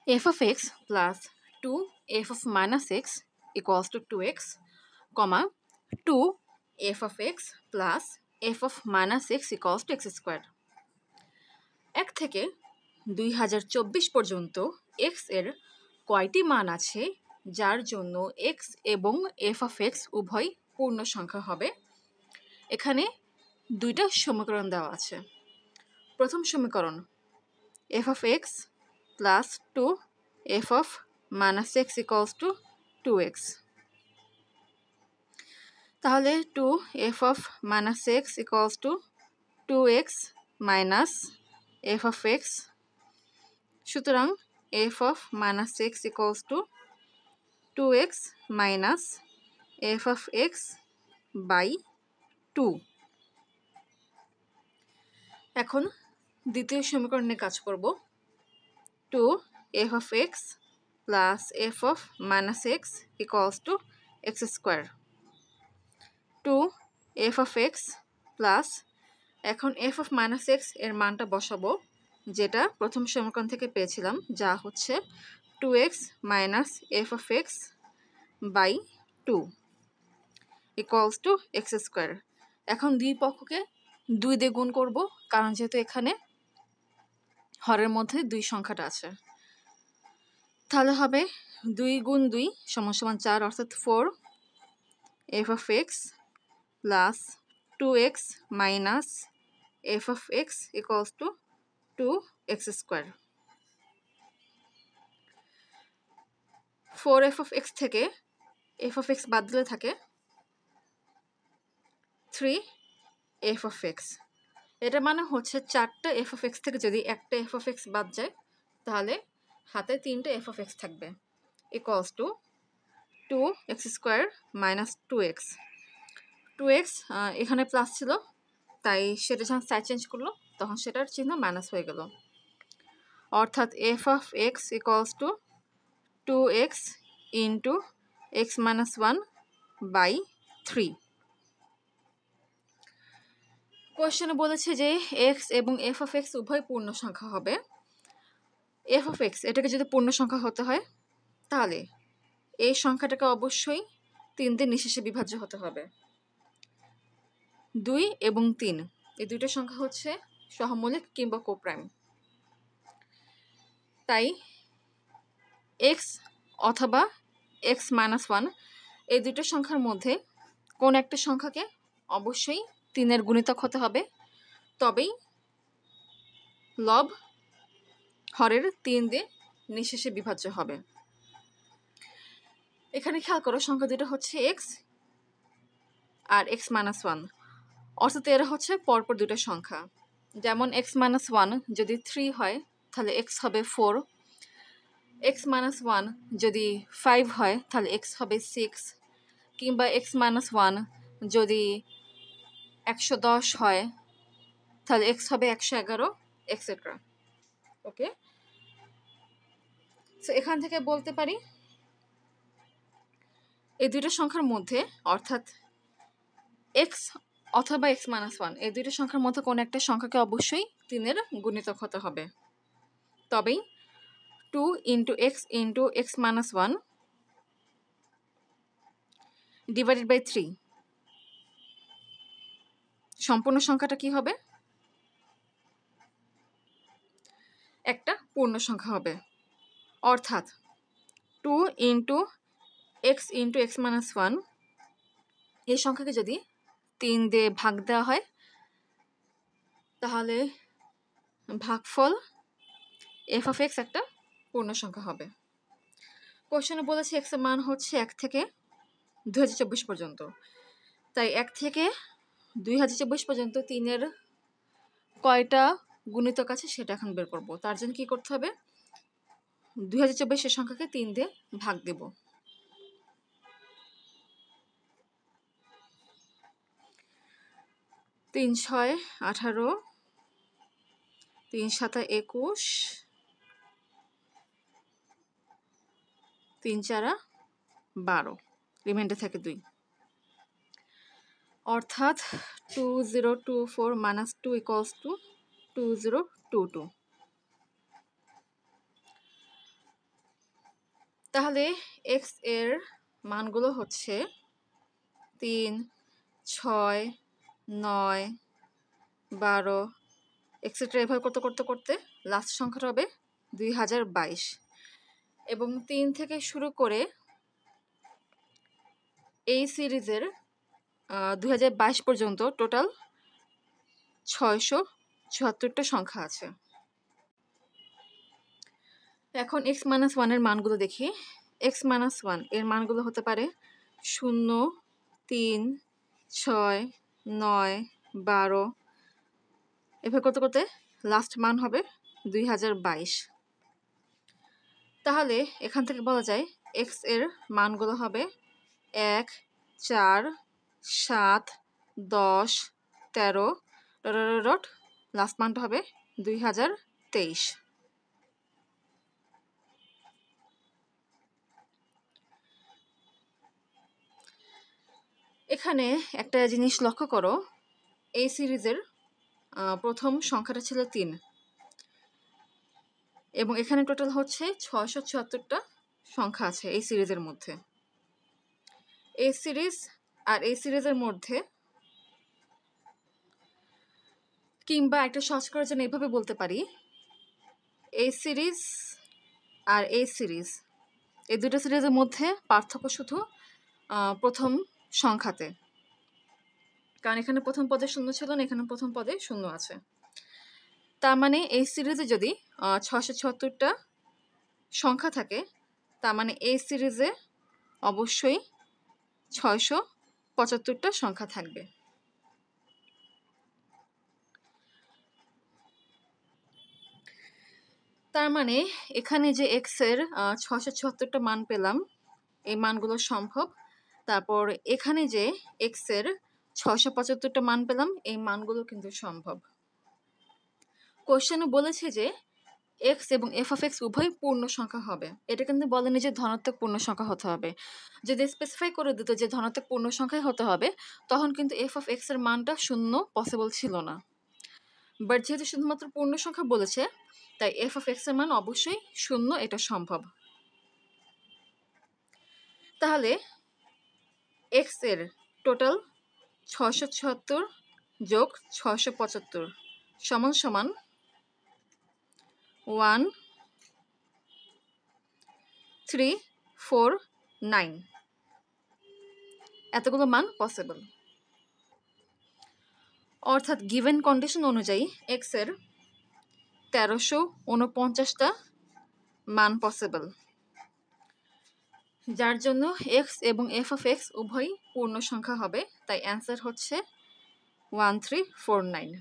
f of x plus 2f of minus x equals to 2x, comma 2f of x plus f of minus x equals to x squared. 1 থেকে 2024 পর্যন্ত x এর কয়টি মান আছে যার জন্য x এবং f of x উভয় পূর্ণ সংখ্যা হবে? এখানে দুইটা সমীকরণ দেওয়া আছে। প্রথম সমীকরণ f of x plus 2f of minus x equals to 2x, তাহলে 2f of minus x equals to 2x minus f of x, সুতরাং f of minus x equals to 2x minus f of x by 2। এখন দ্বিতীয় সমীকরণে কাজ করব। 2f of x plus f of minus x equals to x square, 2f of x plus এখন f of minus x এর মানটা বসাবো যেটা প্রথম সমীকরণ থেকে পেয়েছিলাম, যা হচ্ছে 2x minus f of x by 2 equals to x square। এখন দুই পক্ষকে 2 দিয়ে গুণ করব, কারণ যেহেতু এখানে হরের মধ্যে 2 সংখ্যাটা আছে। তাহলে হবে 2 গুণ 2 সমান সমান 4, অর্থাৎ 4f of x plus 2x minus f of x equals to 2x square। 4f of x থেকে f of x বাদ দিলে থাকে 3f of x। এটা মানে হচ্ছে 4টা f of x থেকে যদি একটা f of x বাদ যায় তাহলে হাতে 3টা f of x থাকবে, equals to 2x square minus 2x। 2x এখানে প্লাস ছিল, তাই সেটা যখন সাইড চেঞ্জ করলো তখন সেটার চিহ্ন মাইনাস হয়ে গেল, অর্থাৎ f of x equals to 2x into x minus 1 by 3। কোয়েশ্চেনে বলেছে যে x এবং f of x উভয় পূর্ণ সংখ্যা হবে। f of x এটাকে যদি পূর্ণ সংখ্যা হতে হয় তাহলে এই সংখ্যাটাকে অবশ্যই 3 দিয়ে নিঃশেষে বিভাজ্য হতে হবে। 2 এবং 3 এই দুইটা সংখ্যা হচ্ছে সহমৌলিক কিংবা কোপ্রাইম, তাই x অথবা x minus 1 এই দুটো সংখ্যার মধ্যে কোন একটা সংখ্যাকে অবশ্যই 3 এর গুণিতক হতে হবে, তবেই লব হরের 3 দিয়ে নিঃশেষে বিভাজ্য হবে। এখানে খেয়াল করো সংখ্যা দুটো হচ্ছে x আর x minus 1, অর্থাৎ এরা হচ্ছে পরপর দুটো সংখ্যা। যেমন x minus 1 যদি 3 হয় তাহলে x হবে 4, x minus 1 যদি 5 হয় তাহলে x হবে 6, কিংবা x minus 1 যদি 110 হয় তাহলে x হবে 111, এক্সেট্রা। ওকে, সো এখান থেকে বলতে পারি এই দুটো সংখ্যার মধ্যে, অর্থাৎ x অথবা x minus 1 এই দুটো সংখ্যার মধ্যে কোন একটা সংখ্যাকে অবশ্যই 3 এর গুণিতক হতে হবে, তবেই 2 into x minus 1 divided by 3 সম্পূর্ণ সংখ্যাটা কি হবে? একটা পূর্ণ সংখ্যা হবে, অর্থাৎ 2 into x minus 1 এই সংখ্যাকে যদি 3 দিয়ে ভাগ দেওয়া হয় তাহলে ভাগফল f of x একটা পূর্ণ সংখ্যা হবে। কোশ্চেনে বলেছে x এর মান হচ্ছে 1 থেকে 2024 পর্যন্ত, তাই 1 থেকে 2024 পর্যন্ত 3 এর কয়টা গুণিতক আছে সেটা এখন বের করব। তার জন্য কি করতে হবে? 2024 এর সংখ্যাকে 3 দিয়ে ভাগ দেব। 3 6 18, 3 7 21, 3 4 12, রিমাইন্ডার থাকে 2, অর্থাৎ 2024 minus 2 equals to 2022। তাহলে এক্স এর মানগুলো হচ্ছে 3, 6, 9, 12 এক্সেট্রা এভাবে করতে করতে করতে লাস্ট সংখ্যাটা হবে 2022 এবং 3 থেকে শুরু করে এই সিরিজের 2022 পর্যন্ত টোটাল 674টা সংখ্যা আছে। এখন x-1 এর মানগুলো দেখি। x-1 এর মানগুলো হতে পারে 0, 3, 6, 9, 12 এভাবে করতে করতে লাস্ট মান হবে 2022। তাহলে এখান থেকে বলা যায় x এর মানগুলো হবে 1, 4, 7, 10, 13 লাস্ট মানটা হবে 2023। এখানে একটা জিনিস লক্ষ্য করো, এই সিরিজের প্রথম সংখ্যাটা ছিল 3 এবং এখানে টোটাল হচ্ছে 674টা সংখ্যা আছে এই সিরিজের মধ্যে। এই সিরিজ আর এই সিরিজের মধ্যে, কিংবা একটা সহজ করার জন্য এভাবে বলতে পারি, এই সিরিজ আর এই সিরিজ, এই দুটো সিরিজের মধ্যে পার্থক্য শুধু প্রথম সংখ্যাতে, কারণ এখানে প্রথম পদে 0 ছিল না, এখানে প্রথম পদে 0 আছে। তার মানে এই সিরিজে যদি 674টা সংখ্যা থাকে, তার মানে এই সিরিজে অবশ্যই 675টা সংখ্যা থাকবে। তার মানে এখানে যে x এর 674টা মান পেলাম, এই মানগুলো সম্ভব। তারপর এখানে যে x এর 675টা মান পেলাম, এই মানগুলো কিন্তু সম্ভব। কোশ্চেনে বলেছে যে x এবং f(x) উভয় পূর্ণ সংখ্যা হবে। এটা কিন্তু বলেনি যে ধনাত্মক পূর্ণ সংখ্যা হতে হবে। যদি স্পেসিফাই করে দিত যে ধনাত্মক পূর্ণ সংখ্যাই হতে হবে, তখন কিন্তু f(x) এর মানটা 0 পসিবল ছিল না। বাট যেহেতু শুধুমাত্র পূর্ণ সংখ্যা বলেছে, তাই f(x) এর মান অবশ্যই 0, এটা সম্ভব। তাহলে x এর টোটাল 676 যোগ 675 সমান সমান 1349, এতগুলো মান পসিবল। অর্থাৎ গিভেন কন্ডিশন অনুযায়ী x এর 1349টা মান পসিবল, যার জন্য x এবং f(x) উভয়ই পূর্ণ সংখ্যা হবে। তাই অ্যান্সার হচ্ছে 1349।